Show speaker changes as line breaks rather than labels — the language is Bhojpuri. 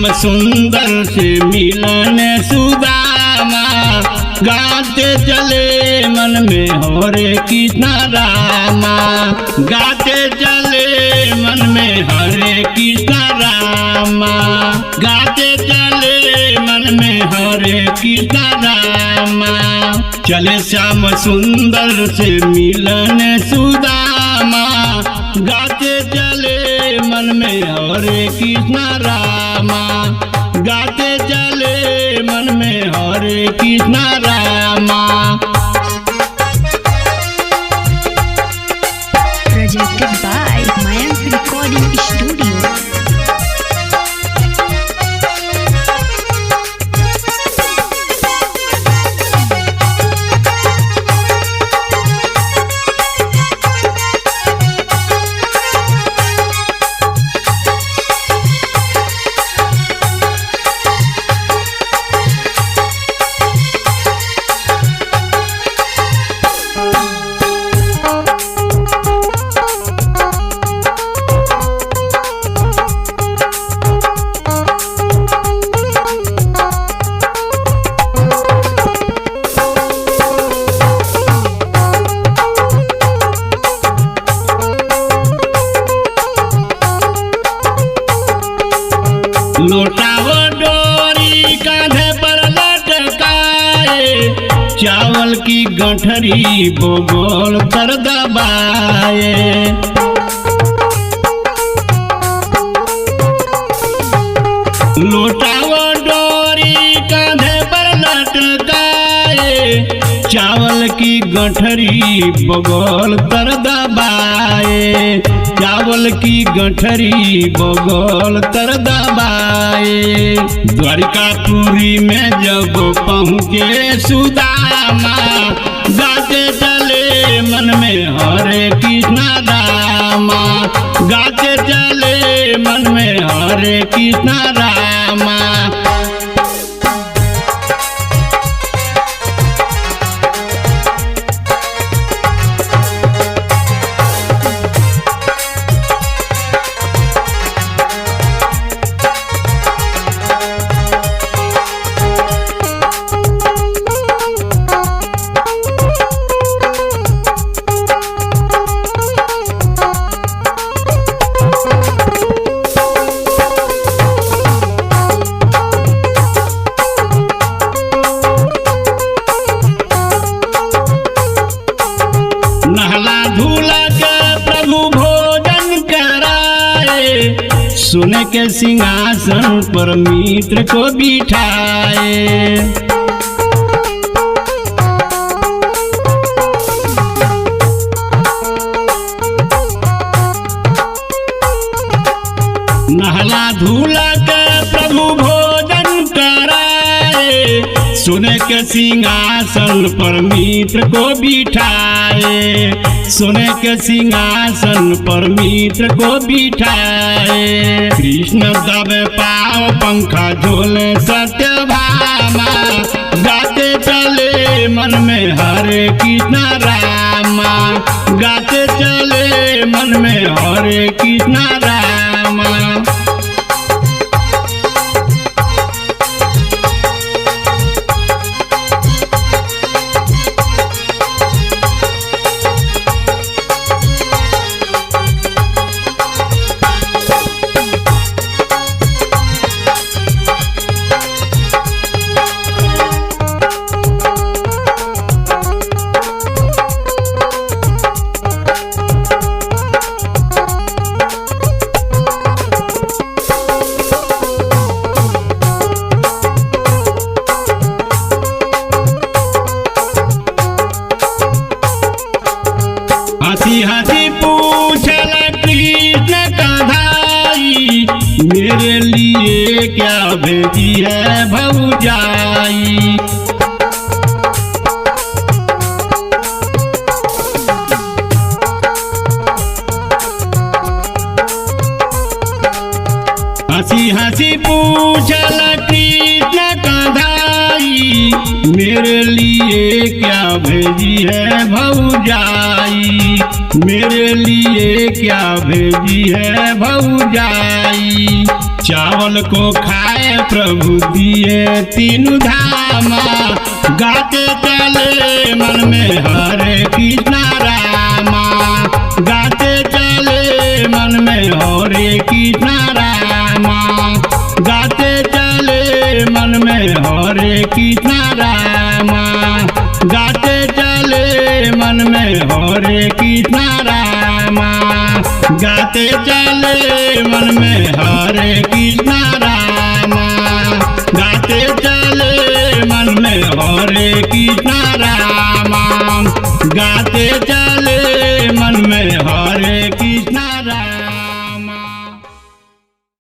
श्याम सुंदर से मिलन सुदामा, गाते चले मन में हरे कृष्ण रामा, गाते चले मन में हरे कृष्ण रामा, गाते चले मन में हरे कृष्ण रामा। चले श्याम सुंदर से मिलन सुदामा, गाते चले मन में हरे कृष्ण रामा, गाते चले मन में हरे कृष्ण रामा।
Presented by Mayank Recording Studio.
लोटावो डोरी कांधे पर लटकाए, चावल की गठरी बोगोल कर दबाए। लोटावो डोरी कांधे पर लटकाए, चावल की गठरी बगोल कर दबाए, चावल की गठरी बगोल कर दबाए। द्वारिकापुरी में जब पहुँचे सुदामा, गाते चले मन में हरे कृष्ण रामा, गाते चले मन में हरे कृष्ण रामा। नहला धूला के प्रभु भोजन कराए, सोने के सिंहासन पर मित्र को बिठाए। नहला धूला के प्रभु भोजन कराए, सोने के सिंहासन पर मित्र को बिठाए, सोने के सिंहासन पर मित्र को बिठाए। कृष्ण दबे पाव पंखा झोले सत्यभामा, गाते चले मन में हरे कृष्ण रामा, गाते चले मन में हरे कृष्ण रामा। हंसी हंसी पूछल कृष्ण कन्हई, मेरे लिए क्या भेजी है भौजाई। हंसी हंसी पूछल कृष्ण कन्हई, मेरे लिए क्या भेजी है भौजाई। मेरे लिए क्या भेजी है भौजाई। चावल को खाए प्रभु दिए तीनों धामा, गाते चले मन में हरे कृष्णा रामा, गाते चले मन में हरे कृष्णा रामा, गाते चले मन में हरे कृष्णा रामा, गाते चले मन में हरे कृष्णा रामा, गाते चले मन में हरे कृष्णा रामा, गाते चले मन में हरे कृष्णा रामा, गाते चले मन में